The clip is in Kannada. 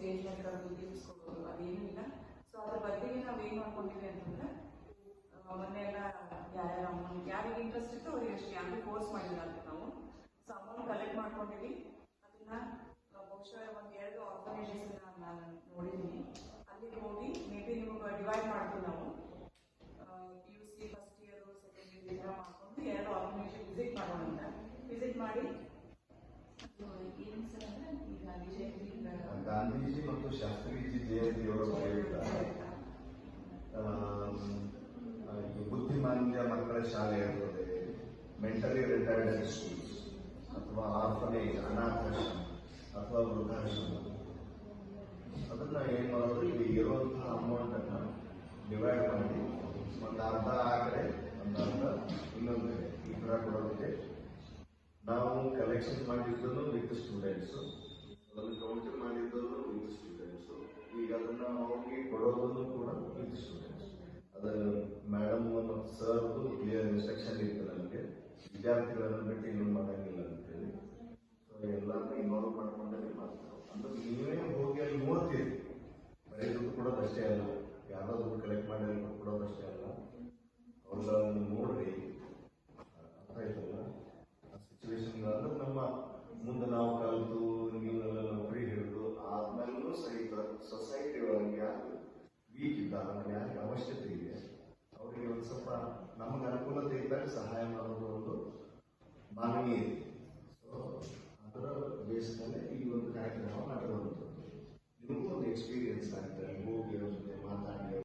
ಸ್ಟೇಜ್ ಮೇಲೆ ಕರೆದು ಗಿಫ್ಟ್ಸ್ಕೊಡೋದು ಅದೇನಿಲ್ಲ. ಸೊ ಅದ್ರ ಬದಲಿಗೆ ನಾವು ಏನು ಮಾಡ್ಕೊಂಡಿವಿ ಅಂತಂದ್ರೆ ಮೊನ್ನೆ ಎಲ್ಲ ಯಾರ್ಯಾರ ಅಮೌಂಟ್ ಯಾರಿಗೆ ಇಂಟ್ರೆಸ್ಟ್ ಇತ್ತು ಅವ್ರಿಗೆ ಅಷ್ಟು ಯಾರು ಫೋರ್ಸ್ ಮಾಡಿಲ್ಲ ಅಂತ ನಾವು. ಸೊ ಅಮೌಂಟ್ ಕಲೆಕ್ಟ್ ಮಾಡ್ಕೊಂಡಿವಿ. ಅದನ್ನ ಬಹುಶಃ ಒಂದು 2 ಆರ್ಗನೈಸೇಷನ್ ನಾನು ನೋಡಿದ್ದೀನಿ. ಅಲ್ಲಿಗೆ ಹೋಗಿ ಮೇ ಬಿ ನಿಮಗೆ ಡಿವೈಡ್ ಮಾಡ್ತೀವಿ ನಾವು. PUC first year second year ಈ ಥರ ಮಾಡ್ಕೊಂಡು 2 ಆರ್ಗನೈಸೇಷನ್ ವಿಸಿಟ್ ಮಾಡೋಣ ಅಂತ. ವಿಸಿಟ್ ಮಾಡಿ ಏನು ಸರ್ ಅಂದರೆ ಈ ಗಾಂಧೀಜಿ ಮತ್ತು ಶಾಸ್ತ್ರೀಜಿ ಜಯಂತಿಯವರ ಬುದ್ಧಿಮಾಂದ್ಯ ಮಕ್ಕಳ ಶಾಲೆ ಇರ್ತದೆ, ಮೆಂಟಲಿ ರಿಟೈರ್ಡ್ ಸ್ಕೂಲ್ಸ್ ಅಥವಾ ಆರ್ಫನೇಜ್ ಅನಾಥಾಶ್ರಮ ಅಥವಾ ವೃದ್ಧಾಶ್ರಮ, ಅದನ್ನ ಏನ್ ಮಾಡೋದು, ಇಲ್ಲಿ ಇರುವಂತಹ ಅಮೌಂಟ್ ಅನ್ನ ಡಿವೈಡ್ ಮಾಡಿ ಒಂದು ಅರ್ಧ ಆ ಕಡೆ ಒಂದು ಅರ್ಧ ಇನ್ನೊಂದು ಕಡೆ ಈ ತರ ಕೊಡೋದಕ್ಕೆ ನಾವು ಕಲೆಕ್ಷನ್ ಮಾಡಿದ್ದನ್ನು ವಿತ್ ಸ್ಟೂಡೆಂಟ್ಸ್, ಅದನ್ನು ಕೌಂಟಿಂಗ್ ಮಾಡಿದ್ದನ್ನು ವಿತ್ ಸ್ಟೂಡೆಂಟ್ಸ್, ಈಗ ಅದನ್ನ ಅವ್ರಿಗೆ ಕೊಡೋದನ್ನು ಕೂಡ ವಿತ್ ಸ್ಟೂಡೆಂಟ್ಸ್. ಅದು ಮೇಡಮ್ ಮತ್ತು ಸರ್ದು ಕ್ಲಿಯರ್ ಇನ್ಸ್ಟ್ರಕ್ಷನ್ ಇತ್ತು ನನಗೆ, ವಿದ್ಯಾರ್ಥಿಗಳನ್ನು ಬಿಟ್ಟು ಇನ್ನೂ ಮಾಡಂಗಿಲ್ಲ ಅಂತೇಳಿ. ಸೊ ಎಲ್ಲಾನು ಇನ್ವಾಲ್ವ್ ಮಾಡ್ಕೊಂಡೇ ಮಾಡ್ತಾರೆ. ಅಂದ್ರೆ ನೀವೇ ಹೋಗಿ ಅಲ್ಲಿ ನೋಡ್ತೀರಿ, ಬರೀ ದುಡ್ಡು ಕೊಡೋದಷ್ಟೇ ಅಲ್ಲ, ಯಾರೋ ದುಡ್ಡು ಕಲೆಕ್ಟ್ ಮಾಡಿ ಕೊಡೋದಷ್ಟೇ ಅಲ್ಲ, ಅವ್ರನ್ನ ನೋಡ್ರಿ, ಅರ್ಥ ಆಯ್ತಲ್ಲ ಆ ಸಿಚುವೇಶನ್. ಅಂದ್ರೆ ನಮ್ಮ ಮುಂದೆ ನಾವು ಕಲಿತು ನೀವೆಲ್ಲ ನೌಕರಿ ಹಿಡಿದು ಆದ್ಮೇಲೂ ಸಹಿತ ಸೊಸೈಟಿ ಒಳಗೆ ಯಾರು ವೀಕ್ ಇದ್ದಾರೆ, ಯಾರಿಗೆ ಅವಶ್ಯಕತೆ ಇದೆ ಅವರಿಗೆ ಒಂದು ಸ್ವಲ್ಪ ನಮಗೆ ಅನುಕೂಲತೆ ಇದ್ದಾಗ ಸಹಾಯ ಮಾಡೋದು ಒಂದು ಮಾನವೀಯ ಇದೆ. ಸೊ ಅದರ ಬೇಸ್ನಲ್ಲಿ ಈ ಒಂದು ಕಾರ್ಯಕ್ರಮ ಮಾಡಿರುವಂಥದ್ದು. ನಿಮಗೂ ಒಂದು ಎಕ್ಸ್ಪೀರಿಯನ್ಸ್ ಆಗ್ತದೆ, ಹೋಗಿ ಅವ್ರ ಜೊತೆ ಮಾತಾಡಿ